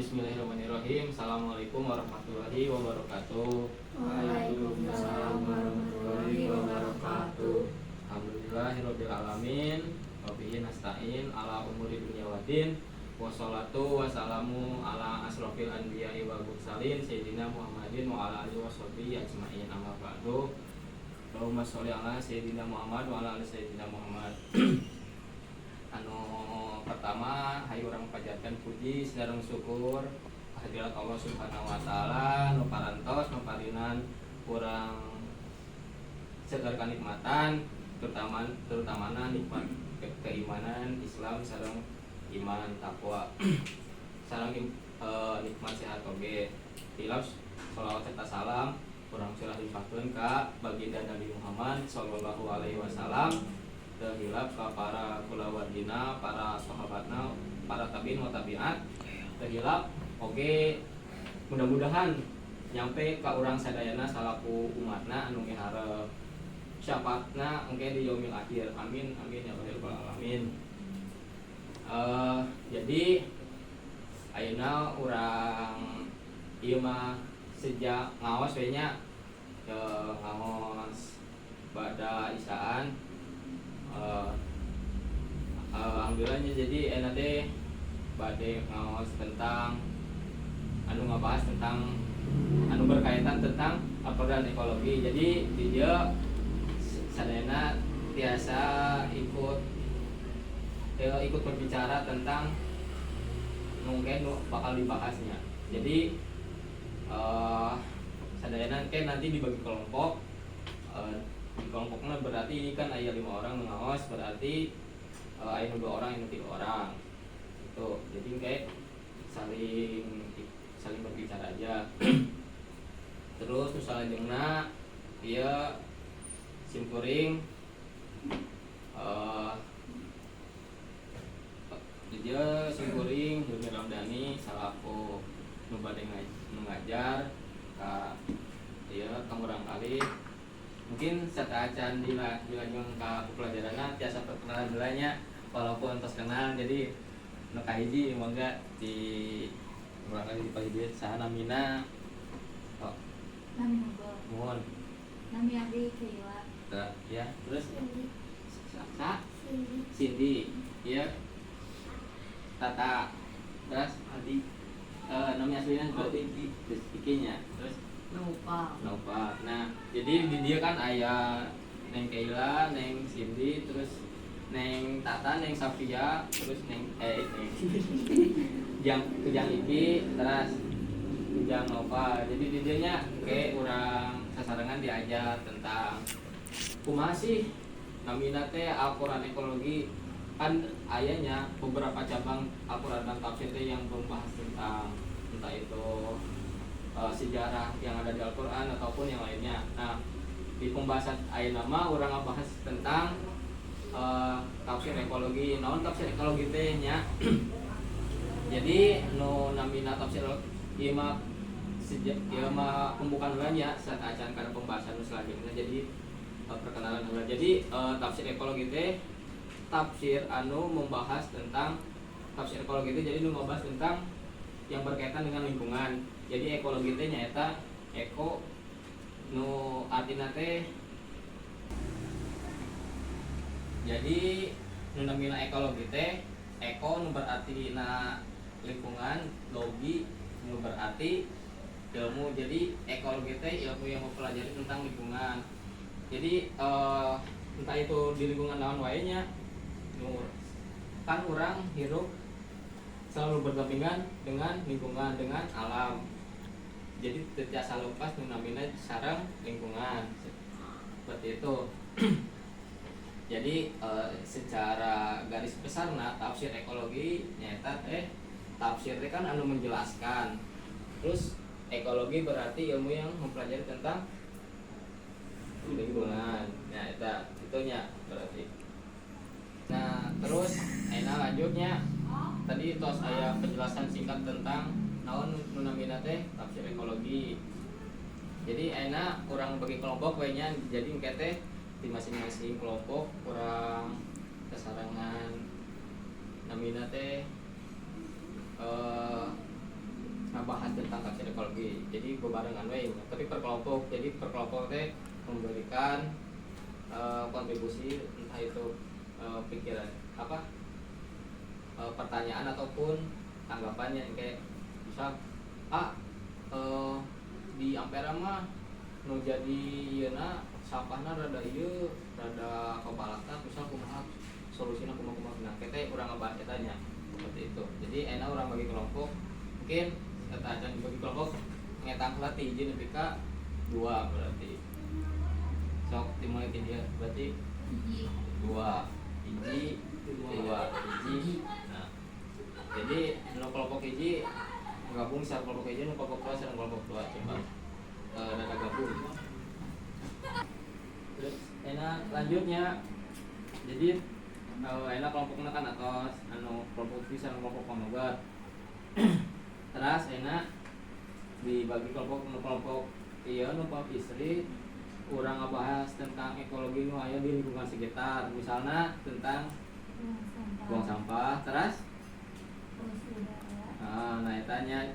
Bismillahirrahmanirrahim. Assalamualaikum warahmatullahi wabarakatuh. Waalaikumsalam warahmatullahi wabarakatuh. Alhamdulillahirabbil alamin. Wa bihi nasta'in ala umuri dunya waddin. Wassalatu wassalamu ala asrofil anbiya'i wal mursalin sayyidina Muhammadin wa ala alihi washabihi ajmain. Amma ba'du. Allahumma sholli ala sayyidina Muhammad wa ala ali sayyidina Muhammad. Pertama, hayu urang panjatkeun puji sareng syukur hadirat Allah Subhanahu wa taala nu parantos maparinan urang segar kanikmatan terutamana nikmat keimanan Islam sareng iman takwa sareng nikmat sehat oge. Tilap shalawat serta salam urang surah limpahkeun ka baginda Nabi Muhammad sallallahu alaihi wasallam. Terhilap ke para kulawadina, para sahabatna, para tabiin wa tabiat. Terhilap oge mudah-mudahan nyampe ka urang sadayana salaku umatna anu miharep syafaatna engke di yaumil akhir. Amin amin ya rabbal alamin. Jadi ayeuna urang ieu mah sejak ngaos we nya ngaos bada isaan. Alhamdulillahnya jadi enak deh bade ngawas tentang anu ngabahas tentang anu berkaitan tentang dan ekologi. Jadi dia sadayana biasa ikut berbicara tentang mungkin bakal dibahasnya. Jadi sadayana kan nanti dibagi kelompok. Di kelompoknya berarti ini kan aya 5 orang ngawas, berarti aya 2 orang yang 3 orang itu. Jadi kayak saling berbicara aja. Terus selanjutnya dia simpuring dia simpuring Hilmi Ramdhani salaku nu bade ngajar ka dia kamurang kali. Mungkin serta acan dilanjung ke pelajaran tiasa perkenalan belanya walaupun tos kenal. Jadi nu kahiji mangga di urang kali di pahiji saha namina. Oh. Nami Nugol. Mohon. Nami Abi Kayla. Ya, terus Cindy. Cindy. Iya. Tata. Terus Adi. Nami aslinya berarti terus ikinya. Terus Nova. Nah, jadi di dia kan ayah Neng Kayla, Neng Cindy, terus Neng Tata, Neng Safia, terus Neng Kujang Iki, terus Kujang Nova. Jadi di dianya kayak urang sasarangan diajar tentang kumaha sih namina teh Al-Qur'an ekologi. Kan ayahnya beberapa cabang Al-Qur'an dan tafsir yang membahas tentang entah itu sejarah yang ada di Al-Quran ataupun yang lainnya. Nah, di pembahasan ayat nama orang ngebahas tentang tafsir ekologi. Naon tafsir ekologi teh nya. Jadi nu namina tafsir ieu mah pembukaan heula saat acan kana pembahasan selanjutnya. Jadi perkenalan heula. Jadi tafsir ekologi teh tafsir anu membahas tentang tafsir ekologi teh jadi nu membahas tentang yang berkaitan dengan lingkungan. Jadi ekologi teh nyaeta eko nu artina teh jadi nu namina ekologi teh eko nu berarti na lingkungan, logi nu berarti ilmu. Jadi ekologi teh ilmu yang mempelajari tentang lingkungan. Jadi entah itu di lingkungan naon wae nya kan urang hirup selalu berdampingan dengan lingkungan, dengan alam. Jadi tiasa lepas namina sareng lingkungan seperti itu. Jadi secara garis besarna tafsir ekologi nyata tafsir kan anu menjelaskan. Terus ekologi berarti ilmu yang mempelajari tentang lingkungan. Nah, itunya berarti. Nah, terus lanjutnya tadi tos aya penjelasan singkat tentang naon nu namina teh tafsir ekologi. Jadi ayeuna urang bagi kelompok we nya. Jadi engke teh di masing-masing kelompok urang sasarangan namina teh ngebahas tentang kajian ekologi. Jadi bebarengan we, tapi per kelompok. Jadi per kelompok teh memberikan kontribusi entah itu pikiran apa pertanyaan ataupun tanggapannya kayak misal di Ampera mah nu jadi yeuna sampahna rada ieu rada kebalakna misal kumaha solusina kumaha nah kita urang ngebahas etanya seperti itu. Jadi enak orang bagi kelompok mungkin kata acan dibagi kelompok ngetang pelatih izin nepi ka 2 berarti sok dimulai ti dia berarti 2 hiji 2 hiji. Nah jadi nu kelompok hiji gabung sama kelompok hiji nu kelompok 2 sama kelompok 2 coba data gabung. Terus enak lanjutnya jadi enak kelompoknya kan atas anu kelompok bisa kelompok panogat. Terus enak dibagi kelompok iya numpang istri kurang ngebahas tentang ekologi nu aya di lingkungan sekitar, misalnya tentang buang sampah. Terus nah etanya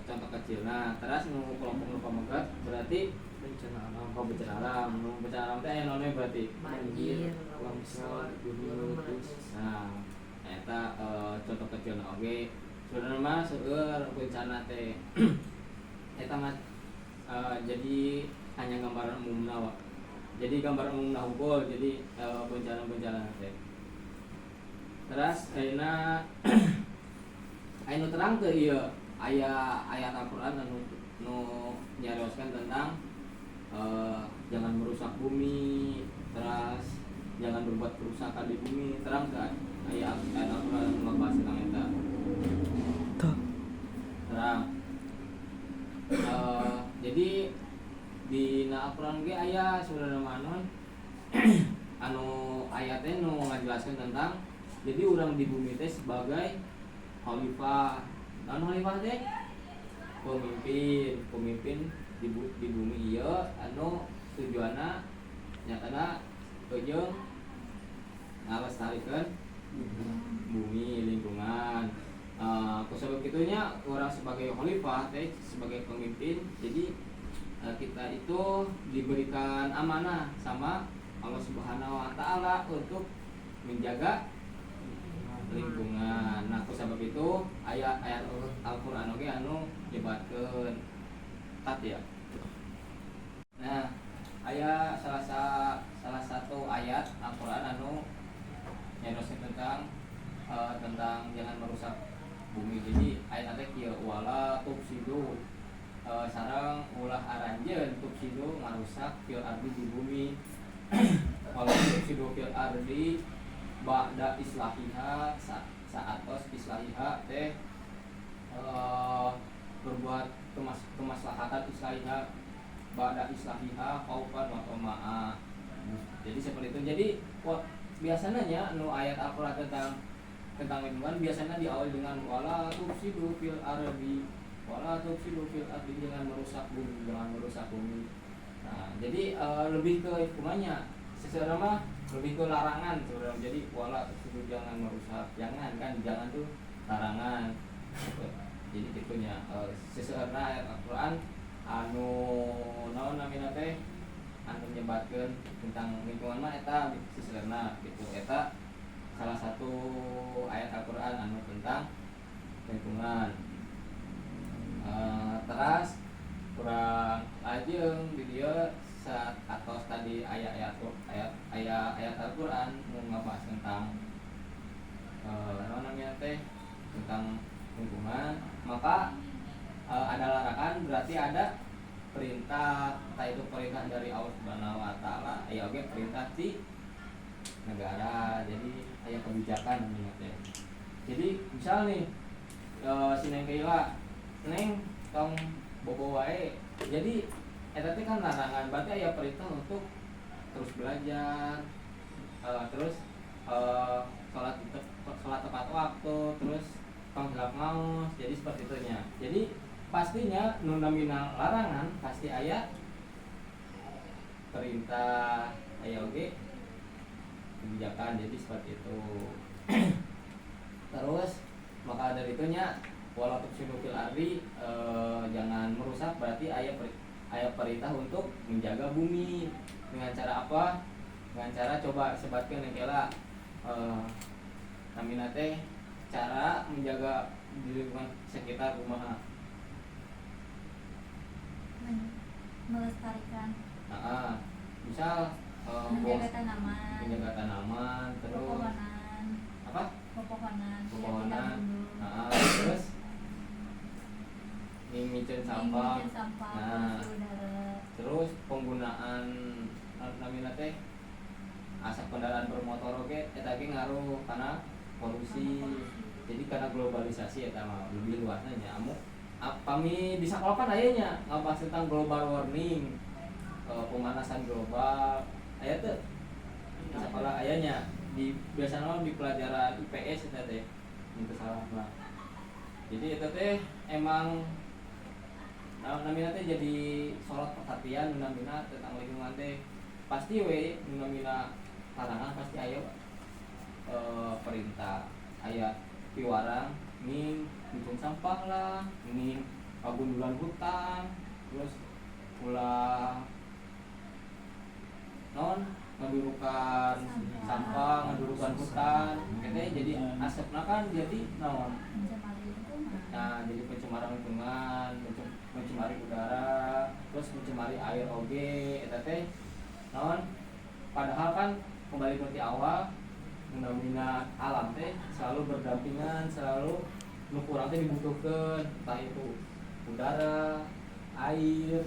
contoh kecil. Nah terus nu kelompok panogat berarti bencana alam nu bencana alam teh aya naon berarti banjir, longsor, gunung meletus. Nah eta contoh kecil oge. Sebenarnya mah seueur bencana teh eta mah jadi hanya gambaran umumna wa. Jadi gambaran umumna hungkul jadi bencana-bencana teh. Terus ayeuna anu terang teh ieu aya ayat Al-Qur'an nu nyarioskeun tentang jangan merusak bumi, terus jangan berbuat kerusakan di bumi. Terang teh ayat Al-Qur'an nu ngebahas tentang eta. Terang jadi di Al-Qur'an ge aya sebenarnya manon anu ayatnya nu ngajelaskeun tentang jadi urang di bumi teh sebagai khalifah. Naon khalifah teh? Pemimpin di bumi ieu anu tujuanna nyatana jeung ngalestarikeun bumi lingkungan. Kusabab kitunya orang sebagai khalifah teh sebagai pemimpin jadi kita itu diberikan amanah sama Allah Subhanahu wa taala untuk menjaga lingkungan. Nah kusabab itu ayat-ayat Al-Qur'an oge anu nyebatkeun tat ya. Nah aya salah satu ayat Al-Qur'an anu nyeroskeun tentang jangan merusak bumi. Jadi ayat teh kieu wala tufsidu sareng ulah aranjeun tufsidu ngarusak fil ardi di bumi. Wala tufsidu fil ardi ba'da islahiha saatos islahiha teh berbuat kemaslahatan islahiha ba'da islahiha khaufan wa tama'a. Jadi seperti itu. Jadi biasanya nu ayat Al-Qur'an tentang lingkungan biasanya diawali dengan wala tufsidu fil ardi jangan merusak bumi. Nah, jadi lebih ke hukumannya. Secara mah lebih ke larangan sebenarnya. Jadi wala tufsidu jangan merusak, jangan tuh larangan. Jadi gitunya sesuatu ayat Al-Qur'an anu naon namina teh anu nyebatkeun tentang lingkungan mah eta sesuatu gitu. Eta salah satu ayat Al-Qur'an anu tentang lingkungan. Terus kurang lajeng di dieu atos tadi ayat Al-Qur'an mau ngabahas tentang namanya teh tentang lingkungan, maka ada larangan berarti ada perintah, entah itu perintah dari Allah Subhanahu wa taala, aya oge perintah di negara. Jadi aya kebijakan namanya teh. Jadi misal nih si Neng Keila Neng tong bobo wae. Jadi eta teh kan larangan, berarti aya perintah untuk terus belajar, terus salat tepat waktu, terus panggilap ngaos. Jadi seperti itu nya. Jadi pastinya nu nominal larangan pasti aya perintah, aya oge kebijakan. Jadi seperti itu. Terus maka dari itu nya walau tufsidu fil ardi, jangan merusak, berarti aya perintah untuk menjaga bumi. Dengan cara apa? Dengan cara coba sebatkeun engkeula namina teh cara menjaga di lingkungan sekitar kumaha. Melestarikan, Nah, misal menjaga tanaman, terus pepohonan, apa? pepohonan, biar tidak Pepohonan. gundul. Terus mimicin sampah. Menghilangkan sampah, Nah, polusi udara. terus penggunaan namina teh asap kendaraan bermotor oke eta ge ngaruh karena polusi. Jadi karena globalisasi eta mah lebih luasnya nya. Kami di sekolah kan ayahnya ngabahas tentang global warming, pemanasan global. Aya teh di sekolah ayahnya di biasanya di pelajaran IPS eta teh itu salah mah. Jadi eta teh emang namina teh jadi sorot perhatian namina tentang lingkungan teh. Pasti we namina larangan pasti aya perintah, aya piwarang ning bikin sampah lah, ning pagundulan hutan, terus ulah non ngadurukan sampah, ngadurukan hutan, katanya jadi asapna kan jadi non. Mencemari lingkungan. Nah, jadi pencemaran lingkungan, mencemari udara, terus mencemari air oge, eta teh non. Padahal kan kembali seperti awal, namina alam teh selalu berdampingan, selalu nu kurang teh dibutuhkeun, entah itu udara, air,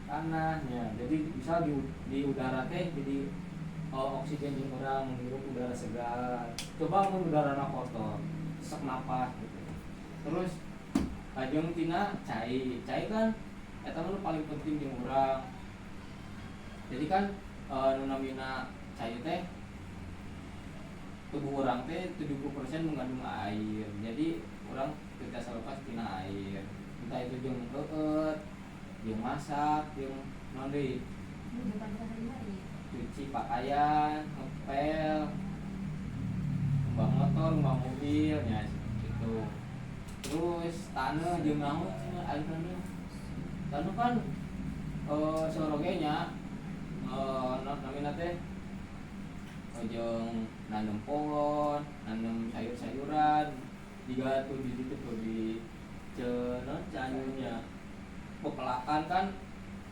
tanahnya. Jadi bisa di udara teh jadi oksigen yang orang menghirup udara segar. Coba mun udarana kotor, sesak napas gitu. Terus lajeng tina cai kan eta mah paling penting jeung urang. Jadi kan nu namina cai teh tubuh orang teh 70% mengandung air. Jadi orang tidak selepas tina air. Entah itu jeung eueut, jeung masak, jeung naon deui? Kehidupan sehari-hari. Cuci pakaian, ngepel, ngembang motor, ngembang mobil, nya gitu. Terus tanah jeung naon cenah airna. Tanah kan seoroge nya namina teh jeung nanem pohon, nanem sayur-sayuran, jika tuh di situ tuh di Cianyunya pepelakan kan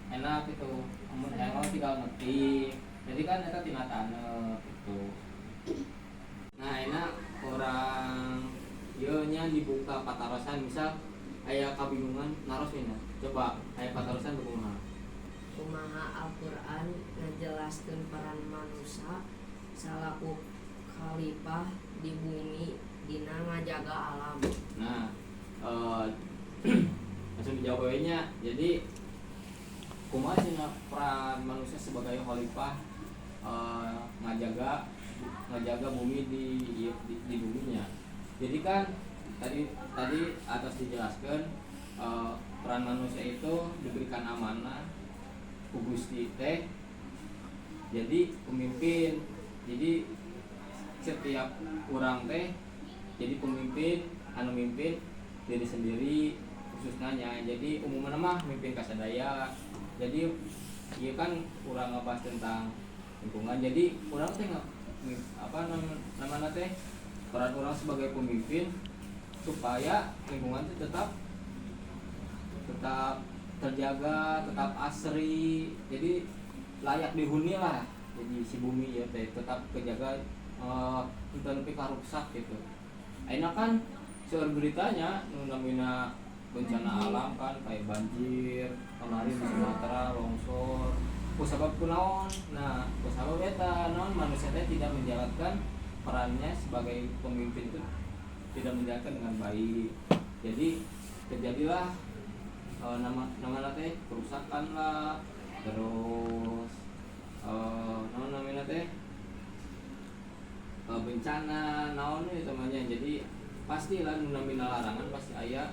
enak gitu, amun emang tinggal metik, jadi kan eta tina taneup gitu. Nah enak orang ieu nya dibuka patarosan, misal aya kabingungan naros nya, coba aya patarosan kumaha? Kumaha Al-Quran ngajelaskeun peran manusia salaku khalifah di bumi dina ngajaga alam. Nah, langsung dijawab nya. Jadi kumaha cenah peran manusia sebagai khalifah ngajaga bumi di buminya. Jadi kan tadi atas dijelaskan peran manusia itu diberikan amanah ku Gusti teh jadi pemimpin. Jadi setiap orang teh jadi pemimpin anu mimpin diri sendiri khususnya nya. Jadi umumnya mah mimpin kasadaya. Jadi ieu kan urang ngebahas tentang lingkungan. Jadi urang teh apa namanya teh peran orang sebagai pemimpin supaya lingkungan itu tetap terjaga, tetap asri. Jadi layak dihuni lah. Jadi si bumi ya teh tetap kejaga teu nepi ka rusak gitu. Ayeuna kan seueur beritanya nu namina bencana alam kan kayak banjir, kemarin di Sumatera longsor. Kusabab kunaon? Nah, kusabab eta naon manusia teh tidak menjalankan perannya sebagai pemimpin itu tidak menjalankan dengan baik. Jadi terjadilah nama teh kerusakan lah, terus naon namanya teh bencana naon itu namanya. Jadi pastilah nu namina larangan pasti aya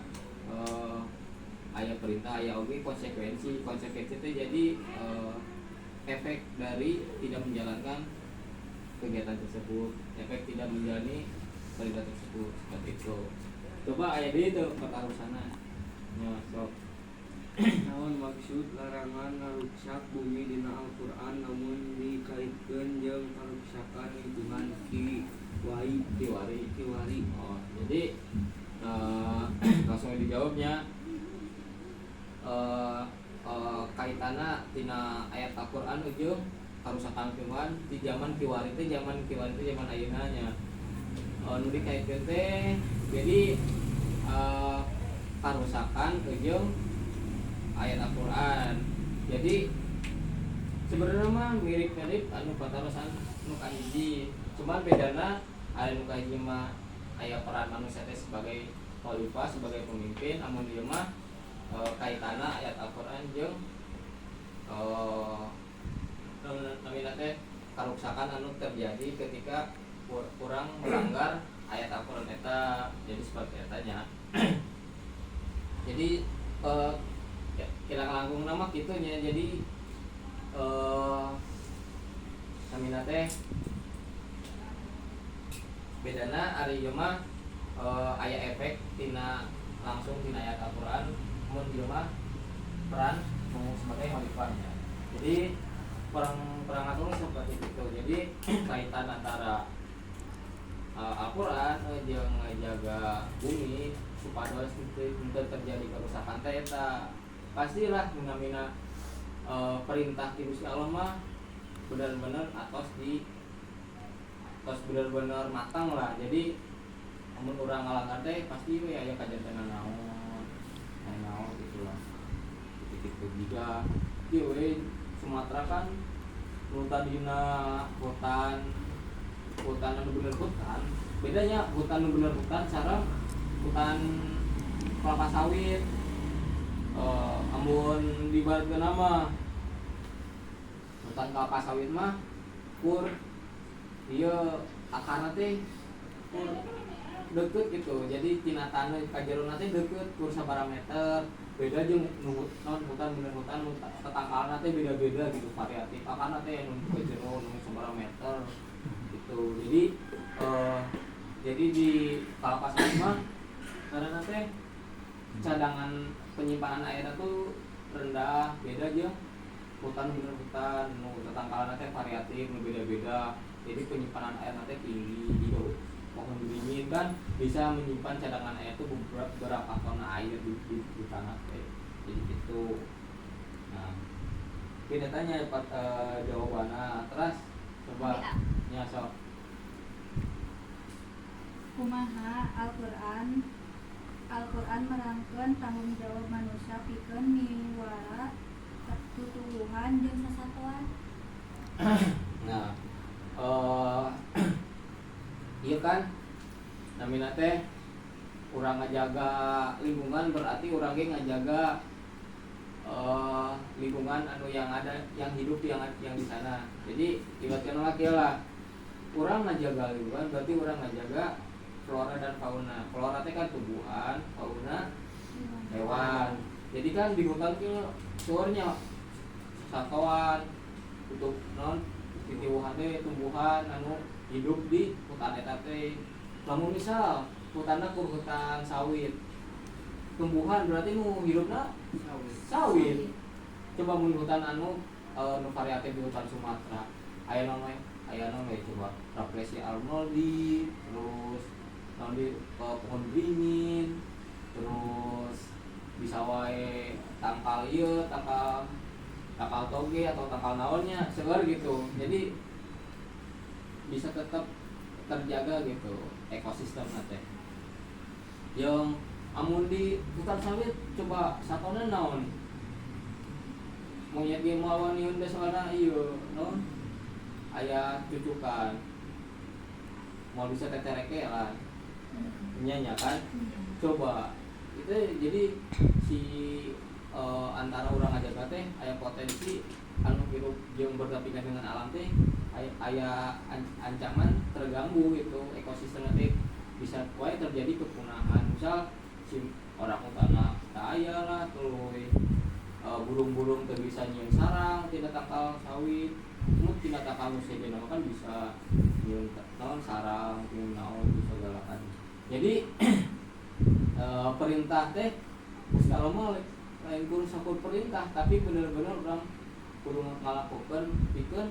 perintah, aya oge konsekuensi teh. Jadi efek dari tidak menjalankan kegiatan tersebut, efek tidak menjalani perintah tersebut seperti itu. Coba aya deui teu pertarusana. Nya sok. Naon maksud larangan ngaruksak bumi dina Al-Qur'an namun dikaitkeun jeung karuksakan lingkungan kiwari. Oh, jadi langsung dijawabnya kaitanna tina ayat Al-Qur'an jeung karusakan lingkungan di zaman kiwari teh zaman ayeuna nya. Nu dikaitkeun teh jadi karusakan jeung ayat Al-Qur'an. Jadi sebenarnya mah mirip-mirip anu patarosan nu kahiji. Cuman bedana aya nu kahiji mah aya peran manusia teh sebagai khalifah, sebagai pemimpin, amun ieu mah kaitanna ayat Al-Qur'an jeung namina teh karuksakan anu terjadi ketika kurang melanggar ayat Al-Qur'an eta. Jadi seperti eta nya. Jadi kira langkung nama kitu nya. Jadi namina teh bedana ari ieu mah aya efek tina langsung tina ayat Al-Qur'an, mun ieu mah peran sebagai khalifahnya. Jadi perang agung seperti itu. Jadi kaitan antara Al-Qur'an jeung ngajaga bumi supados teu terjadi kerusakan teh eta pastilah mengamina perintah ti Gusti Allah mah benar-benar atos benar-benar matang lah. Jadi amun urang ngalanggar teh pasti we aya kajantenan naon gitu lah. Gitu juga ieu we Sumatera kan nu tadina hutan anu bener hutan. Bedanya hutan nu bener hutan sareng hutan kelapa sawit. Amun dibaratkeun mah hutan kelapa sawit mah kur ieu akarna teh kur deukeut gitu. Jadi tina taneuh ka jerona teh deukeut kur sabaraha meter. Beda jeung hutan bener hutan tetangkalna teh beda-beda gitu, variatif. Akarna teh nu ke jero nu sabaraha meter gitu. Jadi di kelapa sawit mah karena teh cadangan penyimpanan airnya tuh rendah. Beda aja hutan bener hutan nu tetangkalna teh variatif nu beda-beda. Jadi penyimpanan air teh tinggi gitu. Pohon beringin kan bisa menyimpan cadangan air itu beberapa ton air di tanah teh. Jadi gitu. Nah, kita tanya jawabannya. Terus coba nyasok. Kumaha Al-Qur'an merangkeun tanggung jawab manusia pikeun miwara tutuwuhan jeung sasatuan. Nah, iya kan namina teh urang ngajaga lingkungan berarti urang ge ngajaga lingkungan anu yang ada, yang hidup yang di sana. Jadi ibaratkeun lah urang ngajaga lingkungan berarti urang ngajaga flora dan fauna. Flora teh kan tumbuhan, fauna hewan. Jadi kan di hutan ke suarnya satwa untuk non titiwuhan teh tumbuhan anu hidup di hutan eta teh. Lamun misal hutanna kur hutan sawit, tumbuhan berarti nu hidupna sawit. Coba mun hutan anu nu variatif di hutan Sumatera, aya naon we coba Rafflesia arnoldi, terus naon di pohon beringin, terus bisa wae tangkal ieu, tangkal toge atau tangkal naonnya segar gitu. Jadi bisa tetap terjaga gitu ekosistem teh. Yang amun di hutan sawit coba satona naon? Monyet ge melawan ieu teh soalna ieu naon? Aya cucukan. Mau bisa tetereke lah. Nya kan. Coba itu jadi si antara urang ngajaga teh aya potensi anu hirup jeung berdampingan dengan alam teh aya ancaman terganggu gitu ekosistem teh bisa wae terjadi kepunahan. Misal si orang utana teu aya lah tuluy burung-burung teu bisa nyieun sarang tina tangkal sawit. Mun tina tangkal nu sejenna kan bisa nyieun naon sarang, nyieun naon segala kan. Jadi perintah teh kalau mau lain kudu sakur perintah tapi bener-bener orang kudu ngalakukeun pikeun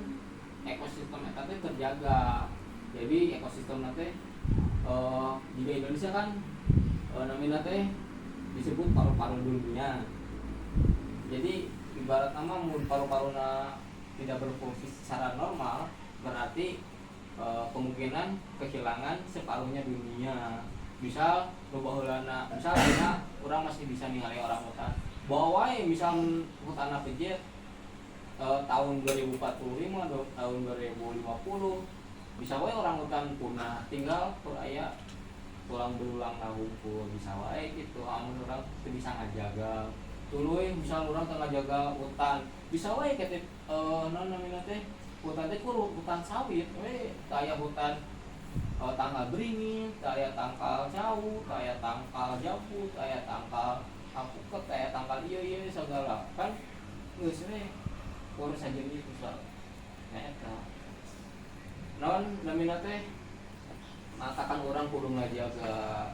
ekosistem eta teh terjaga. Jadi ekosistem teh di Indonesia kan namina teh disebut paru-paru dunia. Jadi ibarat nama mun paru-paruna tidak berfungsi secara normal berarti kemungkinan kehilangan separuhnya dunia. Misal baheulana misal orang masih bisa ningali orang hutan bahwa wae misal hutanna pejet tahun 2045 atau tahun 2050 bisa wae orang hutan punah tinggal aya tulang belulang hungkul bisa wae gitu amun urang teu bisa ngajaga tuluy misal urang teu ngajaga hutan bisa wae kete naon namina teh hutan teh kudu hutan sawit we aya hutan tangkal beringin, aya tangkal jauh, aya tangkal jambu, aya tangkal apuket, aya tangkal ieu segala kan geus we urus saja gitu soal eta naon namina teh matakan orang kudu ngajaga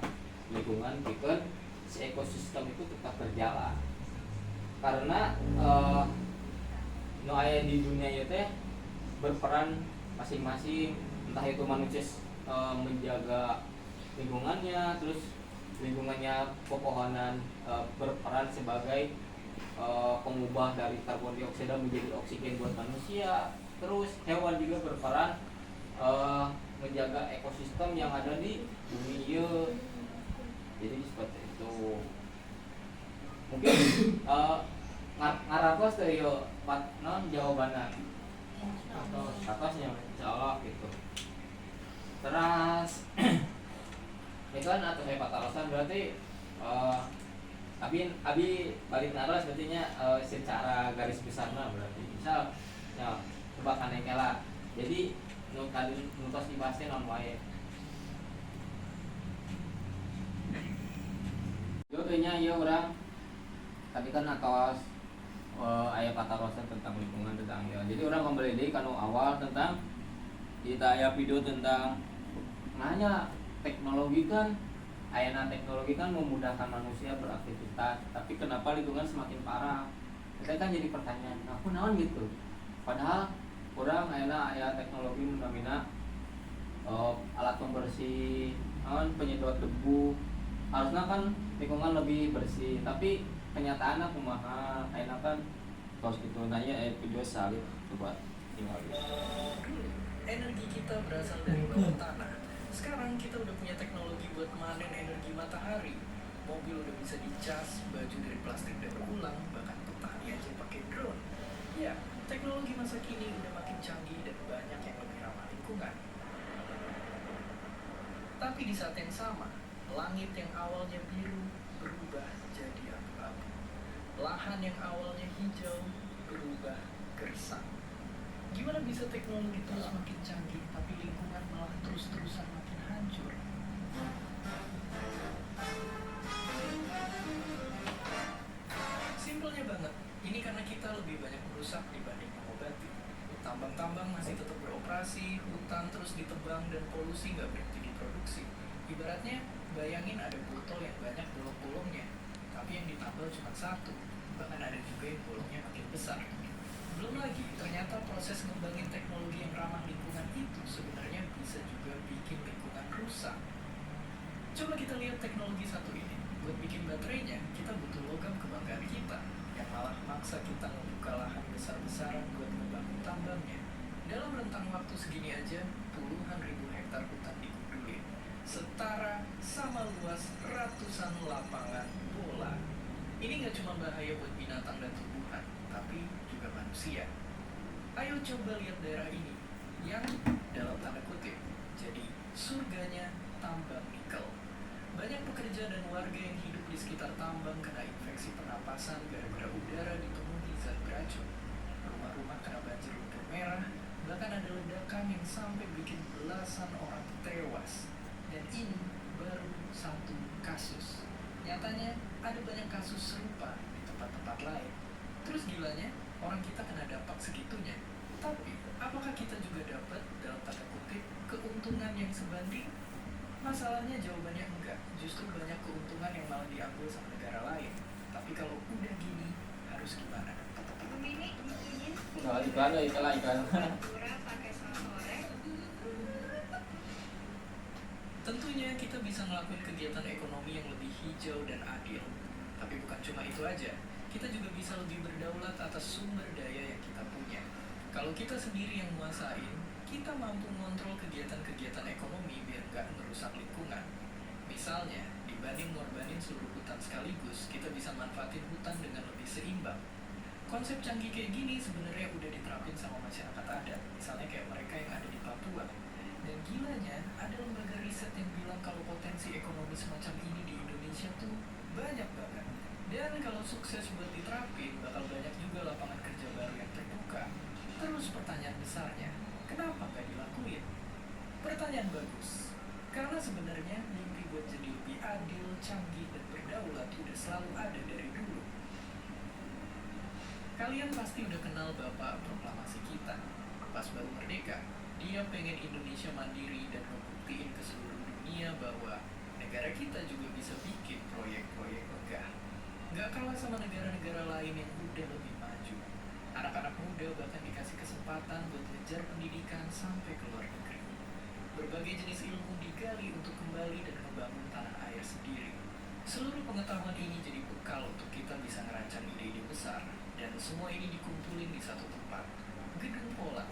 lingkungan pikeun si ekosistem itu tetap berjalan karena nu aya di dunia ieu teh berperan masing-masing entah itu manusia menjaga lingkungannya terus lingkungannya pepohonan berperan sebagai pengubah dari karbon dioksida menjadi oksigen buat manusia terus hewan juga berperan menjaga ekosistem yang ada di bumi ieu jadi seperti itu mungkin ngarapos teh yo non jawabanna atau atasnya insyaallah gitu terus itu kan atau saya patarosan berarti abi balik naras berarti secara garis besarnya berarti misal ya coba kanekela jadi nu tadi nutos dibahasnya non wae jodohnya ya orang tadi kan atas aya patarosan tentang lingkungan tentang ya jadi orang kembali deui kana awal tentang kita aya video tentang nanya teknologi kan ayana teknologi kan memudahkan manusia beraktivitas tapi kenapa lingkungan semakin parah kita kan jadi pertanyaan aku naon gitu padahal orang ayana aya teknologi namina alat pembersih naon penyedot debu harusnya kan lingkungan lebih bersih tapi kenyataannya kumaha ayana kan terus gitu nanya video salib coba tinggal energi kita berasal dari bawah tanah. Sekarang kita udah punya teknologi buat manen energi matahari. Mobil udah bisa dicas, baju dari plastik daur ulang, bahkan petani aja pakai drone. Ya, teknologi masa kini udah makin canggih dan banyak yang lebih ramah lingkungan. Tapi di saat yang sama, langit yang awalnya biru berubah jadi abu-abu. Lahan yang awalnya hijau berubah gersang. Gimana bisa teknologi terus makin canggih tapi lingkungan malah terus-terusan makin hancur? Simpelnya banget, ini karena kita lebih banyak merusak dibanding mengobati. Tambang-tambang masih tetap beroperasi, hutan terus ditebang dan polusi nggak berhenti diproduksi. Ibaratnya, bayangin ada botol yang banyak bolong-bolongnya, tapi yang ditambal cuma satu, bahkan ada juga yang bolongnya makin besar. Belum lagi, ternyata proses ngembangin teknologi yang ramah lingkungan itu sebenarnya bisa juga bikin lingkungan rusak. Coba kita lihat teknologi satu ini. Buat bikin baterainya, kita butuh logam kebanggaan kita, yang malah maksa kita membuka lahan besar-besaran buat membangun tambangnya. Dalam rentang waktu segini aja, puluhan ribu hektar hutan digundulin, setara sama luas ratusan lapangan bola. Ini nggak cuma bahaya buat binatang dan tumbuhan, tapi juga manusia. Ayo coba lihat daerah ini yang dalam tanda kutip jadi surganya tambang nikel. Banyak pekerja dan warga yang hidup di sekitar tambang kena infeksi pernapasan gara-gara udara dipenuhi zat beracun. Rumah-rumah kena banjir lumpur merah, bahkan ada ledakan yang sampai bikin belasan orang tewas. Dan ini baru satu kasus. Nyatanya ada banyak kasus serupa di tempat-tempat lain. Terus gilanya, orang kita kena dampak segitunya. Tapi, apakah kita juga dapat dalam tanda kutip keuntungan yang sebanding? Masalahnya jawabannya enggak. enggak, justru banyak keuntungan yang malah diambil sama negara lain. Tapi kalau udah gini, harus gimana? Nah, ikan. Tentunya kita bisa ngelakuin kegiatan ekonomi yang lebih hijau dan adil. Tapi bukan cuma itu aja, kita juga bisa lebih berdaulat atas sumber daya yang kita punya. Kalau kita sendiri yang menguasain, kita mampu mengontrol kegiatan-kegiatan ekonomi biar nggak merusak lingkungan. Misalnya, dibanding ngorbanin seluruh hutan sekaligus, kita bisa manfaatin hutan dengan lebih seimbang. Konsep canggih kayak gini sebenarnya udah diterapin sama masyarakat adat, misalnya kayak mereka yang ada di Papua. Dan gilanya, ada lembaga riset yang bilang kalau potensi ekonomi semacam ini di Indonesia tuh banyak banget. Dan kalau sukses buat diterapin, bakal banyak juga lapangan kerja baru yang terbuka. Terus pertanyaan besarnya, kenapa nggak dilakuin? Pertanyaan bagus. Karena sebenarnya mimpi buat jadi lebih adil, canggih, dan berdaulat udah selalu ada dari dulu. Kalian pasti udah kenal Bapak proklamasi kita. Pas baru merdeka, dia pengen Indonesia mandiri dan ngebuktiin ke seluruh dunia bahwa negara kita juga bisa bikin proyek-proyek megah. Nggak kalah sama negara-negara lain yang udah lebih maju. Anak-anak muda bahkan dikasih kesempatan buat ngejar pendidikan sampai ke luar negeri. Berbagai jenis ilmu digali untuk kembali dan membangun tanah air sendiri. Seluruh pengetahuan ini jadi bekal untuk kita bisa ngerancang ide-ide besar. Dan semua ini dikumpulin di satu tempat, Gedung Pola.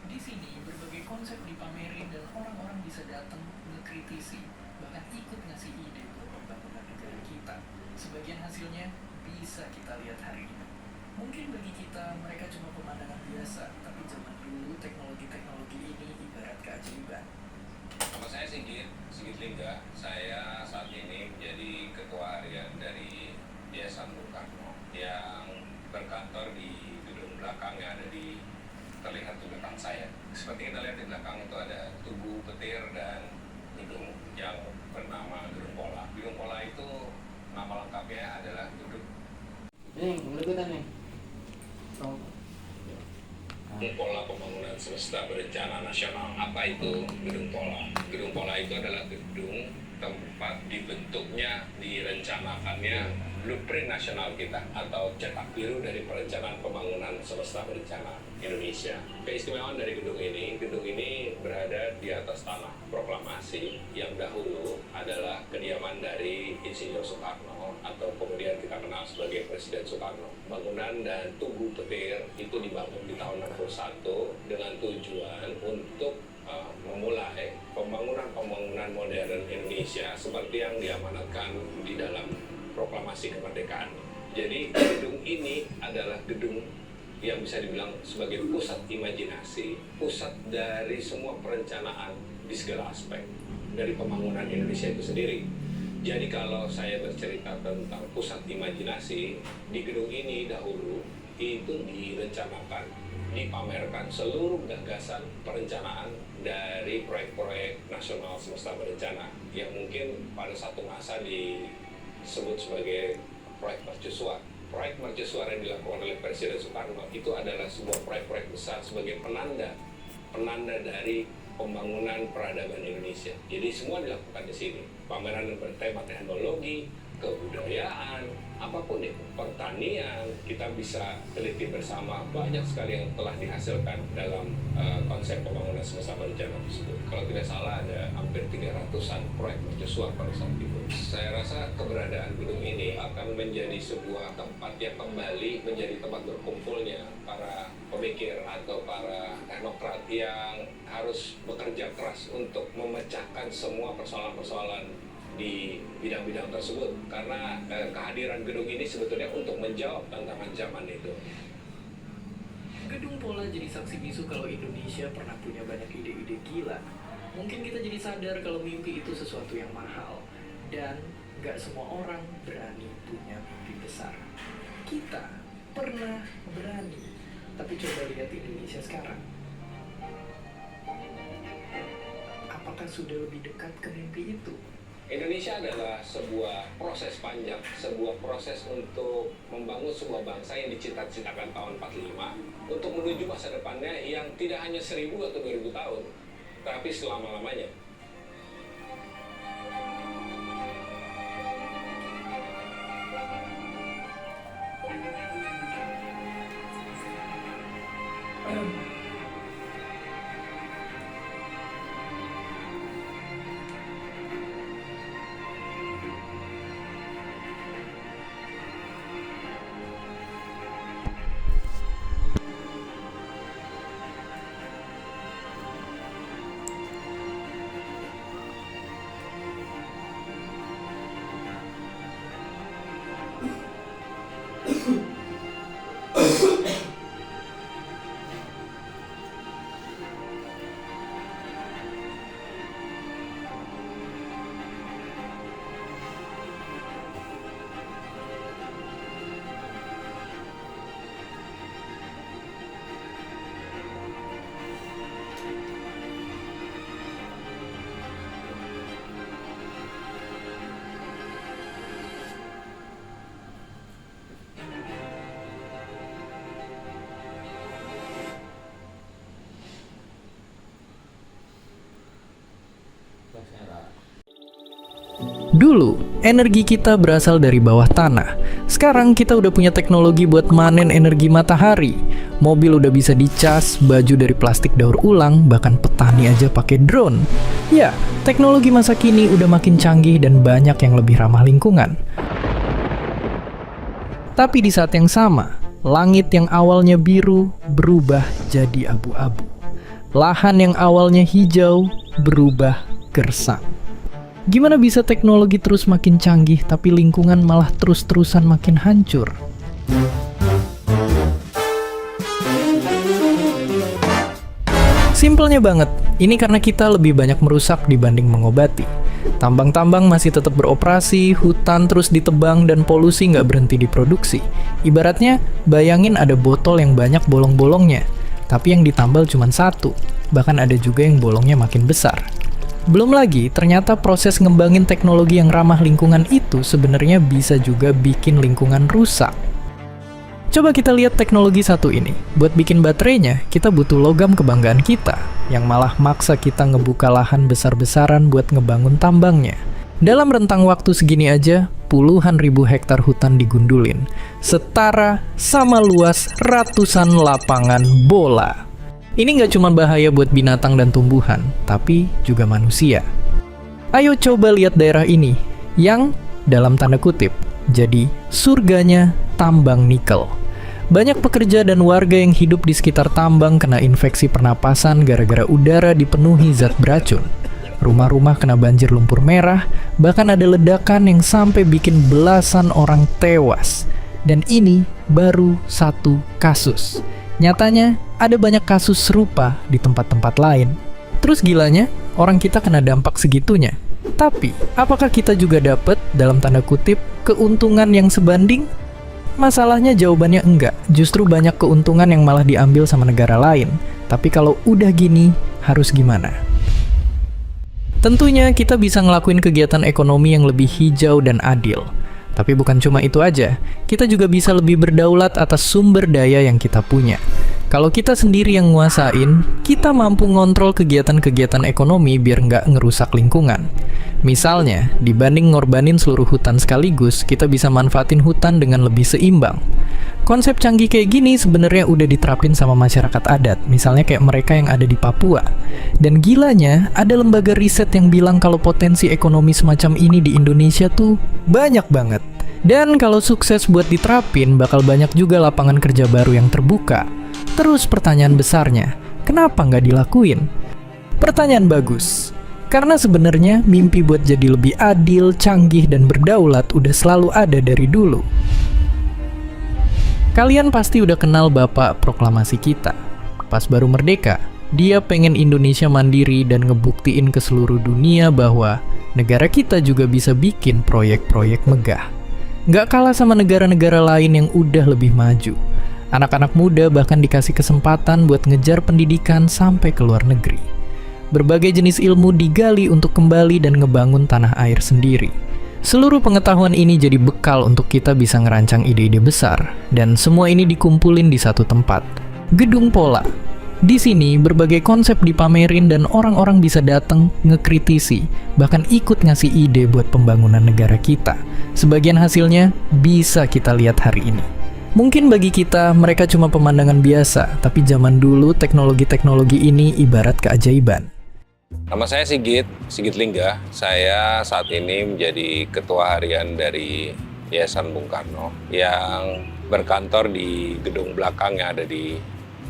Di sini berbagai konsep dipamerin dan orang-orang bisa datang ngekritisi, bahkan ikut ngasih ide buat pembangunan negara kita. Sebagian hasilnya bisa kita lihat hari ini. Mungkin bagi kita mereka cuma pemandangan biasa, tapi zaman dulu teknologi-teknologi ini ibarat keajaiban. Nama saya Sigit Lingga. Saya saat ini menjadi ketua harian dari Yayasan Bung Karno yang berkantor di gedung belakang yang ada di terlihat di belakang saya. Seperti kita lihat di belakang itu ada tugu petir dan gedung yang bernama Gedung Pola. Gedung Pola itu nama lengkapnya adalah gedung Nih. Pola Pembangunan Semesta Berencana Nasional. Apa itu Gedung Pola? Gedung Pola itu adalah gedung tempat dibentuknya, direncanakannya blueprint nasional kita atau cetak biru dari perencanaan pembangunan semesta berencana Indonesia. Keistimewaan dari gedung ini berada di atas tanah proklamasi yang dahulu adalah kediaman dari Insinyur Soekarno atau kemudian kita kenal sebagai Presiden Soekarno. Bangunan dan tugu petir itu dibangun di tahun 61 dengan tujuan untuk memulai pembangunan modern Indonesia seperti yang diamanatkan di dalam proklamasi kemerdekaan. Jadi gedung ini adalah gedung yang bisa dibilang sebagai pusat imajinasi, pusat dari semua perencanaan di segala aspek dari pembangunan Indonesia itu sendiri. Jadi kalau saya bercerita tentang pusat imajinasi, di gedung ini dahulu itu direncanakan, dipamerkan seluruh gagasan perencanaan dari proyek-proyek nasional semesta berencana yang mungkin pada satu masa disebut sebagai proyek mercusuar. Proyek mercusuar yang dilakukan oleh Presiden Soekarno itu adalah sebuah proyek-proyek besar sebagai penanda dari pembangunan peradaban Indonesia. Jadi semua dilakukan di sini. Pameran yang bertema teknologi, kebudayaan, apapun itu, pertanian, kita bisa teliti bersama banyak sekali yang telah dihasilkan dalam konsep pembangunan semesta berencana tersebut. Kalau tidak salah ada hampir 300-an proyek mercusuar pada saat itu. Saya rasa keberadaan gedung ini akan menjadi sebuah tempat yang kembali menjadi tempat berkumpulnya para pemikir atau para teknokrat yang harus bekerja keras untuk memecahkan semua persoalan-persoalan di bidang-bidang tersebut, karena kehadiran gedung ini sebetulnya untuk menjawab tantangan zaman itu. Gedung Pola jadi saksi bisu kalau Indonesia pernah punya banyak ide-ide gila. Mungkin kita jadi sadar kalau mimpi itu sesuatu yang mahal dan gak semua orang berani punya mimpi besar. Kita pernah berani, tapi coba lihat Indonesia sekarang. Apakah sudah lebih dekat ke mimpi itu? Indonesia adalah sebuah proses panjang, sebuah proses untuk membangun sebuah bangsa yang dicita-citakan tahun 45 untuk menuju masa depannya yang tidak hanya 1000 atau 2000 tahun, tapi selama-lamanya. Dulu, energi kita berasal dari bawah tanah. Sekarang kita udah punya teknologi buat manen energi matahari. Mobil udah bisa dicas, baju dari plastik daur ulang, bahkan petani aja pakai drone. Ya, teknologi masa kini udah makin canggih dan banyak yang lebih ramah lingkungan. Tapi di saat yang sama, langit yang awalnya biru berubah jadi abu-abu. Lahan yang awalnya hijau berubah gersang. Gimana bisa teknologi terus makin canggih tapi lingkungan malah terus-terusan makin hancur? Simpelnya banget, ini karena kita lebih banyak merusak dibanding mengobati. Tambang-tambang masih tetap beroperasi, hutan terus ditebang, dan polusi nggak berhenti diproduksi. Ibaratnya, bayangin ada botol yang banyak bolong-bolongnya, tapi yang ditambal cuma satu, bahkan ada juga yang bolongnya makin besar. Belum lagi, ternyata proses ngembangin teknologi yang ramah lingkungan itu sebenarnya bisa juga bikin lingkungan rusak. Coba kita lihat teknologi satu ini. Buat bikin baterainya, kita butuh logam kebanggaan kita, yang malah maksa kita ngebuka lahan besar-besaran buat ngebangun tambangnya. Dalam rentang waktu segini aja, puluhan ribu hektar hutan digundulin, setara sama luas ratusan lapangan bola. Ini nggak cuma bahaya buat binatang dan tumbuhan, tapi juga manusia. Ayo coba lihat daerah ini, yang dalam tanda kutip, jadi surganya tambang nikel. Banyak pekerja dan warga yang hidup di sekitar tambang kena infeksi pernapasan gara-gara udara dipenuhi zat beracun. Rumah-rumah kena banjir lumpur merah, bahkan ada ledakan yang sampai bikin belasan orang tewas. Dan ini baru satu kasus. Nyatanya, ada banyak kasus serupa di tempat-tempat lain. Terus gilanya, orang kita kena dampak segitunya. Tapi, apakah kita juga dapat, dalam tanda kutip, keuntungan yang sebanding? Masalahnya jawabannya enggak. Justru banyak keuntungan yang malah diambil sama negara lain. Tapi kalau udah gini, harus gimana? Tentunya kita bisa ngelakuin kegiatan ekonomi yang lebih hijau dan adil. Tapi bukan cuma itu aja, kita juga bisa lebih berdaulat atas sumber daya yang kita punya. Kalau kita sendiri yang nguasain, kita mampu ngontrol kegiatan-kegiatan ekonomi biar nggak ngerusak lingkungan. Misalnya, dibanding ngorbanin seluruh hutan sekaligus, kita bisa manfaatin hutan dengan lebih seimbang. Konsep canggih kayak gini sebenarnya udah diterapin sama masyarakat adat, misalnya kayak mereka yang ada di Papua. Dan gilanya, ada lembaga riset yang bilang kalau potensi ekonomi semacam ini di Indonesia tuh banyak banget. Dan kalau sukses buat diterapin, bakal banyak juga lapangan kerja baru yang terbuka. Terus pertanyaan besarnya, kenapa nggak dilakuin? Pertanyaan bagus. Karena sebenarnya mimpi buat jadi lebih adil, canggih, dan berdaulat udah selalu ada dari dulu. Kalian pasti udah kenal Bapak Proklamasi kita. Pas baru merdeka, dia pengen Indonesia mandiri dan ngebuktiin ke seluruh dunia bahwa negara kita juga bisa bikin proyek-proyek megah. Nggak kalah sama negara-negara lain yang udah lebih maju. Anak-anak muda bahkan dikasih kesempatan buat ngejar pendidikan sampai ke luar negeri. Berbagai jenis ilmu digali untuk kembali dan ngebangun tanah air sendiri. Seluruh pengetahuan ini jadi bekal untuk kita bisa ngerancang ide-ide besar. Dan semua ini dikumpulin di satu tempat, Gedung Pola. Di sini berbagai konsep dipamerin dan orang-orang bisa datang ngekritisi, bahkan ikut ngasih ide buat pembangunan negara kita. Sebagian hasilnya bisa kita lihat hari ini. Mungkin bagi kita mereka cuma pemandangan biasa, tapi zaman dulu teknologi-teknologi ini ibarat keajaiban. Nama saya Sigit Lingga. Saya saat ini menjadi ketua harian dari Yayasan Bung Karno yang berkantor di gedung belakang yang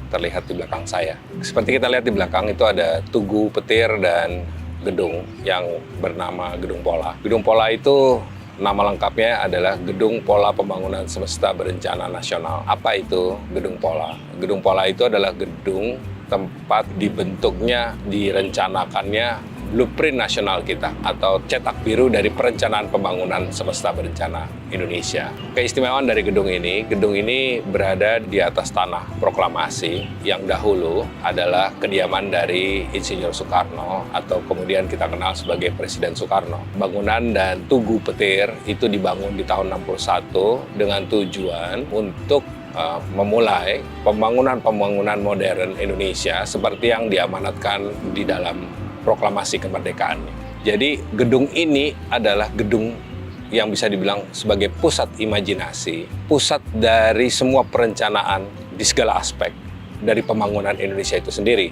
terlihat di belakang saya. Seperti kita lihat di belakang itu ada tugu, petir, dan gedung yang bernama Gedung Pola. Gedung Pola itu Nama lengkapnya adalah Gedung Pola Pembangunan Semesta Berencana Nasional. Apa itu Gedung Pola? Gedung Pola itu adalah gedung tempat dibentuknya, direncanakannya blueprint nasional kita atau cetak biru dari perencanaan pembangunan semesta berencana Indonesia. Keistimewaan dari gedung ini berada di atas tanah proklamasi yang dahulu adalah kediaman dari Insinyur Soekarno atau kemudian kita kenal sebagai Presiden Soekarno. Bangunan dan Tugu Petir itu dibangun di tahun 61 dengan tujuan untuk memulai pembangunan modern Indonesia seperti yang diamanatkan di dalam proklamasi kemerdekaan. Jadi gedung ini adalah gedung yang bisa dibilang sebagai pusat imajinasi, pusat dari semua perencanaan di segala aspek dari pembangunan Indonesia itu sendiri.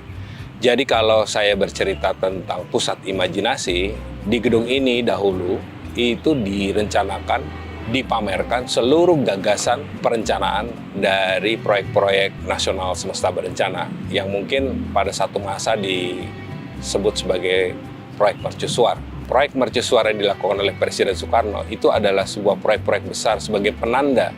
Jadi kalau saya bercerita tentang pusat imajinasi, di gedung ini dahulu itu direncanakan, dipamerkan seluruh gagasan perencanaan dari proyek-proyek nasional semesta berencana yang mungkin pada satu masa disebut sebagai proyek mercusuar. Proyek mercusuar yang dilakukan oleh Presiden Soekarno itu adalah sebuah proyek-proyek besar sebagai penanda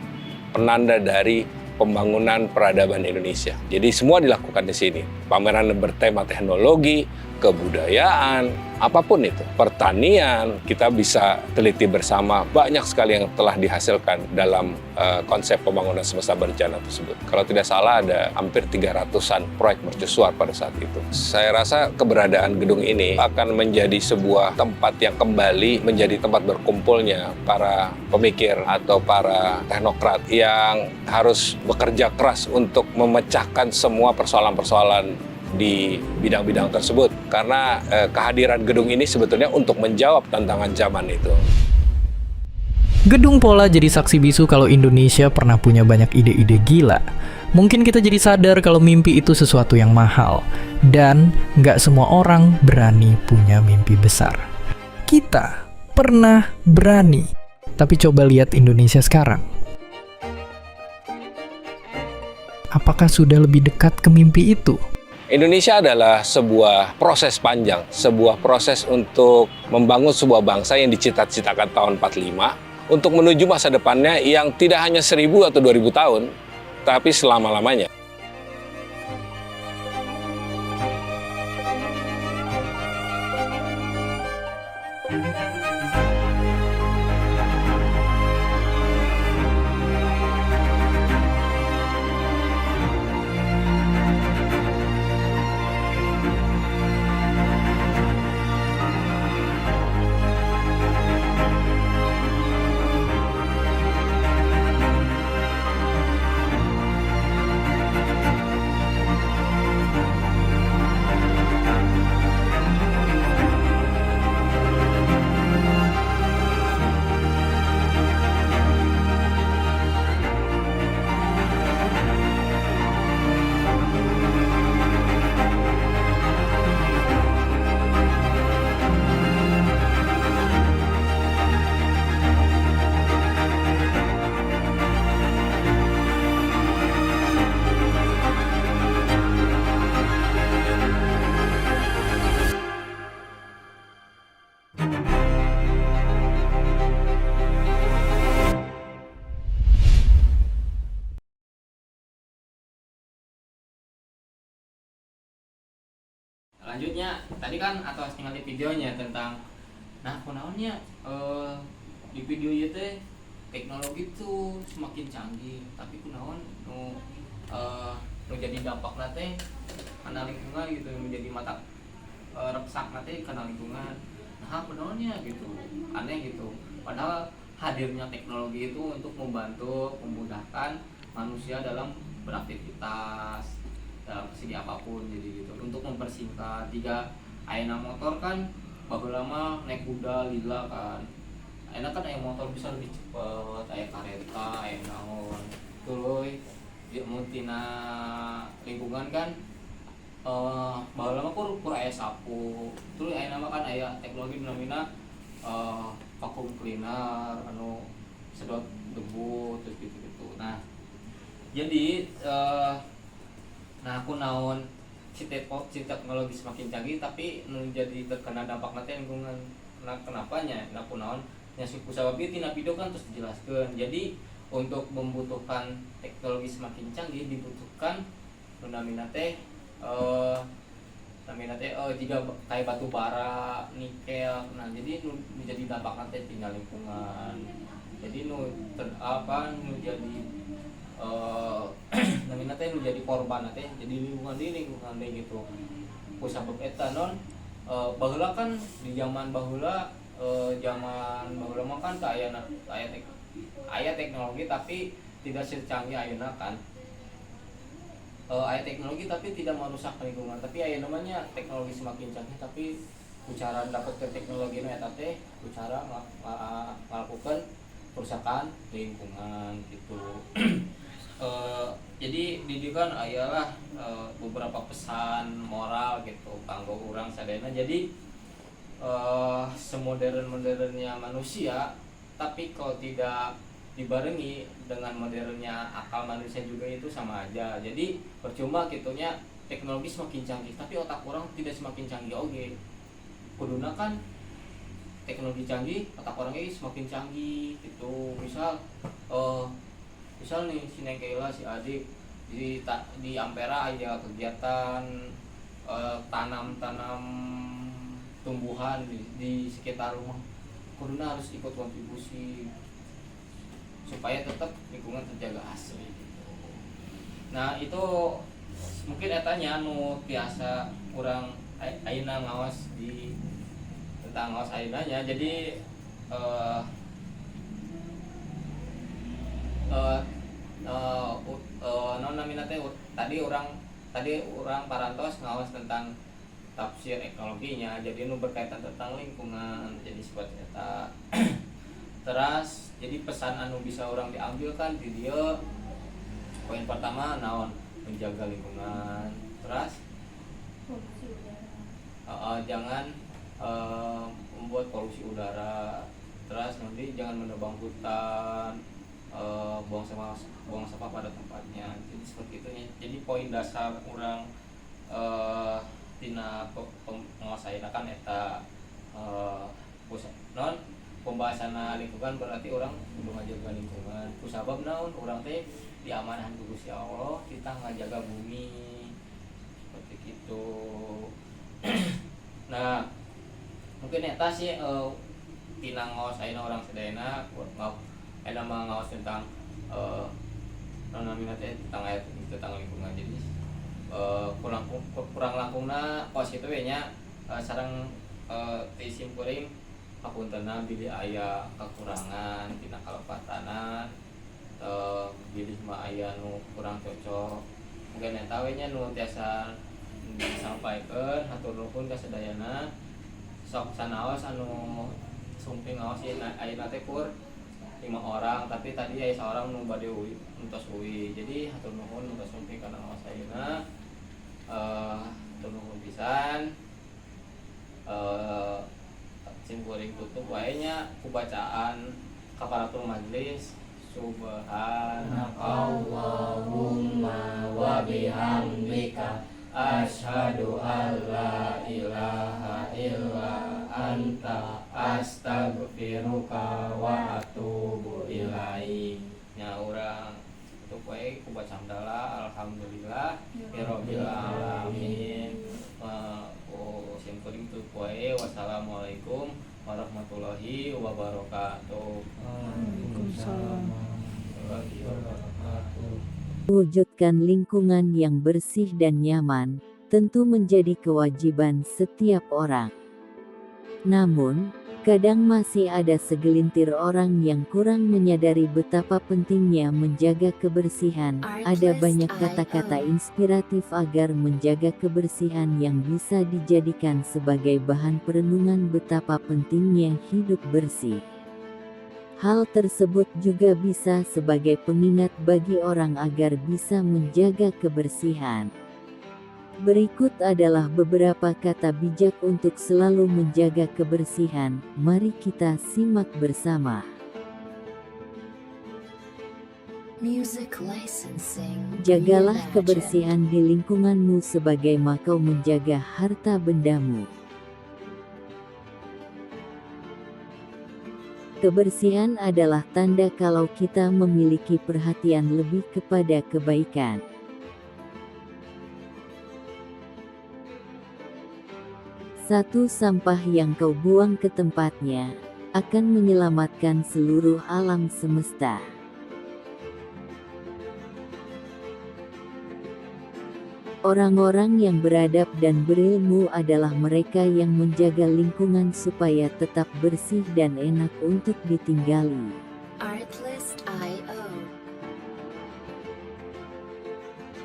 dari pembangunan peradaban Indonesia. Jadi semua dilakukan di sini. Pameran bertema teknologi, kebudayaan, apapun itu. Pertanian, kita bisa teliti bersama banyak sekali yang telah dihasilkan dalam konsep pembangunan semesta berencana tersebut. Kalau tidak salah ada hampir 300-an proyek mercusuar pada saat itu. Saya rasa keberadaan gedung ini akan menjadi sebuah tempat yang kembali menjadi tempat berkumpulnya para pemikir atau para teknokrat yang harus bekerja keras untuk memecahkan semua persoalan-persoalan di bidang-bidang tersebut. Karena kehadiran gedung ini sebetulnya untuk menjawab tantangan zaman itu. Gedung Pola jadi saksi bisu kalau Indonesia pernah punya banyak ide-ide gila. Mungkin kita jadi sadar kalau mimpi itu sesuatu yang mahal. Dan nggak semua orang berani punya mimpi besar. Kita pernah berani. Tapi coba lihat Indonesia sekarang. Apakah sudah lebih dekat ke mimpi itu? Indonesia adalah sebuah proses panjang, sebuah proses untuk membangun sebuah bangsa yang dicita-citakan tahun 45 untuk menuju masa depannya yang tidak hanya 1000 atau 2000 tahun, tapi selama-lamanya. Lanjutnya, tadi kan atau ningali videonya tentang kunaonnya di video ieu teh teknologi tuh semakin canggih, tapi kunaon nu jadi dampakna teh kana lingkungan gitu, menjadi mata repsakna teh kana lingkungan. Nah, kunaonnya gitu. Aneh gitu. Padahal hadirnya teknologi itu untuk membantu, memudahkan manusia dalam beraktivitas dalam segi apapun, jadi gitu untuk mempersingkat. Jika ayeuna motor kan baheula lama naik kuda lila kan, ayeuna kan aya motor bisa lebih cepet, aya kareta, aya naon tuluy mun tina lingkungan kan baheula lama kur aya sapu, tuluy ayeuna mah kan aya teknologi namina vacuum cleaner anu sedot debu terus gitu. Nah jadi aku naon si teknologi semakin canggih tapi menjadi terkena dampak nanti lingkungan. Nah kenapanya? Aku naon nya suku sababi tina video kan terus dijelaskan. Jadi untuk membutuhkan teknologi semakin canggih dibutuhkan namina teh jika kayak batu bara, nikel. Nah, jadi menjadi dampak nanti tinggal lingkungan. Jadi nu jadi namina teh nu jadi korban teh jadi lingkungan gitu. Ku sabab eta non baheula kan di zaman baheula mah kan aya teknologi tapi tidak secanggih ayeuna kan. Aya teknologi tapi tidak merusak lingkungan, tapi aya namanya teknologi semakin canggih tapi cara dapatkan teknologi nu eta teh cara melakukan perusakan lingkungan gitu. Jadi didikan ayalah beberapa pesan moral gitu kanggo urang sadayana. Jadi semodern-modernnya manusia tapi kalau tidak dibarengi dengan modernnya akal manusia juga itu sama aja. Jadi percuma gitunya teknologi semakin canggih tapi otak orang tidak semakin canggih oge. Kuduna kan teknologi canggih otak orangnya semakin canggih gitu. Misal nih si Neng Keila si Adik di Ampera ada kegiatan tanam tumbuhan di sekitar rumah. Kuduna harus ikut kontribusi supaya tetap lingkungan terjaga asli gitu. Nah itu mungkin etanya nu biasa kurang ayeuna ngawas di tentang ngawas ayeunanya. Jadi non namina teh tadi orang parantos ngawas tentang tafsir ekologinya. Jadi nu berkaitan tentang lingkungan. Jadi seperti eta. Terus jadi pesan anu bisa orang diambil kan di dia poin pertama naon menjaga lingkungan. Terus polusi udara. Jangan membuat polusi udara. Terus nanti jangan menebang hutan, buang sampah pada tempatnya. Jadi seperti itu ya. Jadi poin dasar orang tina penguasaan kan eta non pembahasan lingkungan berarti orang kudu ngajaga lingkungan. Ku sabab naon urang teh diamanahan ku Gusti Allah kita ngajaga bumi seperti gitu. Nah, mungkin eta sih tina ngaos ayeuna urang sadayana aya mah ngaos tentang namina teh tentang lingkungan. Jadi kurang langkungna kos kitu we nya sareng teh simkuring hapuntenna bilih aya kekurangan tina kalepatanan bilih mah aya nu kurang cocok mungkin eta we nya nu tiasa disampaikeun hatur nuhun ka sadayana. Sok sanaos anu sumping ngaos ayeuna teh kur 5 orang tapi tadi aya saorang nu bade entos uwi. Jadi hatur nuhun nu sumping kana ngaos ayeuna hatur nuhun pisan. Simkuring tutup waenya ku bacaan kafaratul majlis. Subhanakallahumma wa bihamdika asyhadu an la ilaha illa anta astaghfiruka wa atubu ilaik. Nya urang tutup wae ku baca hamdalah alhamdulillah rabbil alamin. Simkuring tutup wae. Wassalamualaikum warahmatullahi wabarakatuh. Waalaikumsalam. Wujudkan lingkungan yang bersih dan nyaman, tentu menjadi kewajiban setiap orang. Namun, kadang masih ada segelintir orang yang kurang menyadari betapa pentingnya menjaga kebersihan. Ada banyak kata-kata inspiratif agar menjaga kebersihan yang bisa dijadikan sebagai bahan perenungan betapa pentingnya hidup bersih. Hal tersebut juga bisa sebagai pengingat bagi orang agar bisa menjaga kebersihan. Berikut adalah beberapa kata bijak untuk selalu menjaga kebersihan. Mari kita simak bersama. Jagalah kebersihan di lingkunganmu sebagaimana kau menjaga harta bendamu. Kebersihan adalah tanda kalau kita memiliki perhatian lebih kepada kebaikan. Satu sampah yang kau buang ke tempatnya akan menyelamatkan seluruh alam semesta. Orang-orang yang beradab dan berilmu adalah mereka yang menjaga lingkungan supaya tetap bersih dan enak untuk ditinggali. Artlist.io.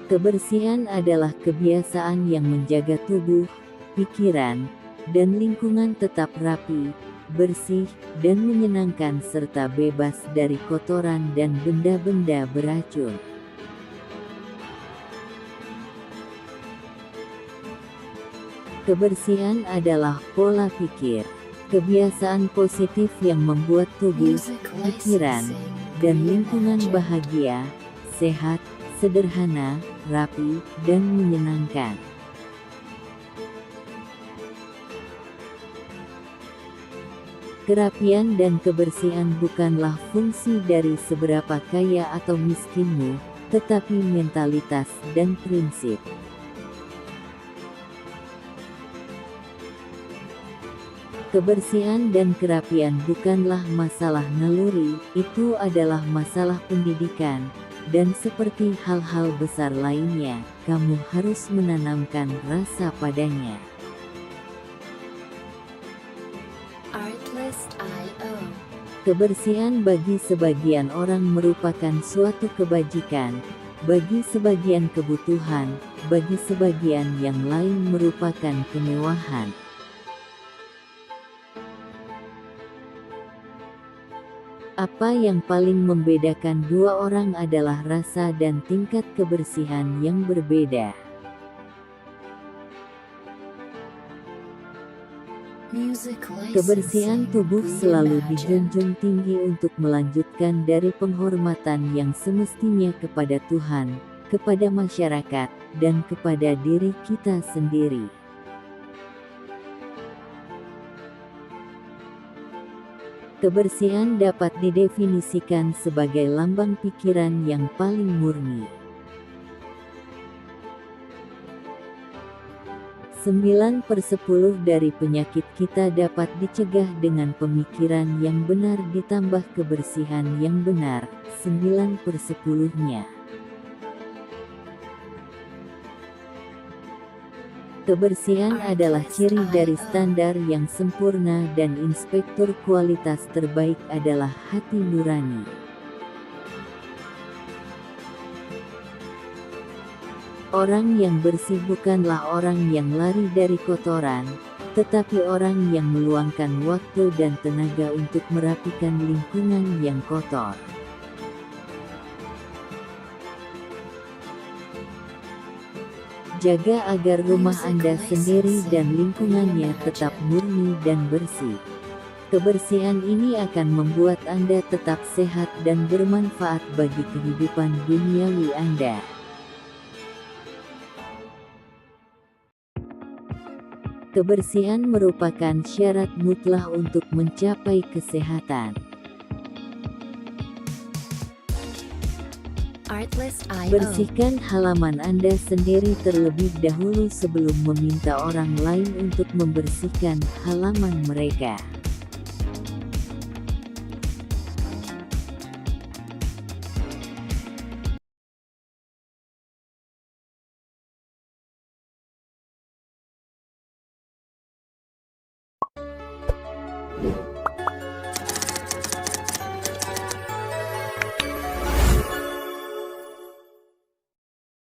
Kebersihan adalah kebiasaan yang menjaga tubuh, pikiran, dan lingkungan tetap rapi, bersih, dan menyenangkan serta bebas dari kotoran dan benda-benda beracun. Kebersihan adalah pola pikir, kebiasaan positif yang membuat tubuh, pikiran, dan lingkungan bahagia, sehat, sederhana, rapi, dan menyenangkan. Kerapian dan kebersihan bukanlah fungsi dari seberapa kaya atau miskinmu, tetapi mentalitas dan prinsip. Kebersihan dan kerapian bukanlah masalah naluri, itu adalah masalah pendidikan, dan seperti hal-hal besar lainnya, kamu harus menanamkan rasa padanya. Artlist.io. Kebersihan bagi sebagian orang merupakan suatu kebajikan, bagi sebagian kebutuhan, bagi sebagian yang lain merupakan kemewahan. Apa yang paling membedakan dua orang adalah rasa dan tingkat kebersihan yang berbeda. Kebersihan tubuh selalu dijunjung tinggi untuk melanjutkan dari penghormatan yang semestinya kepada Tuhan, kepada masyarakat, dan kepada diri kita sendiri. Kebersihan dapat didefinisikan sebagai lambang pikiran yang paling murni. 9/10 dari penyakit kita dapat dicegah dengan pemikiran yang benar ditambah kebersihan yang benar, 9/10-nya. Kebersihan adalah ciri dari standar yang sempurna dan inspektur kualitas terbaik adalah hati nurani. Orang yang bersih bukanlah orang yang lari dari kotoran, tetapi orang yang meluangkan waktu dan tenaga untuk merapikan lingkungan yang kotor. Jaga agar rumah Anda sendiri dan lingkungannya tetap murni dan bersih. Kebersihan ini akan membuat Anda tetap sehat dan bermanfaat bagi kehidupan duniawi Anda. Kebersihan merupakan syarat mutlak untuk mencapai kesehatan. Artlist.io. Bersihkan halaman Anda sendiri terlebih dahulu sebelum meminta orang lain untuk membersihkan halaman mereka.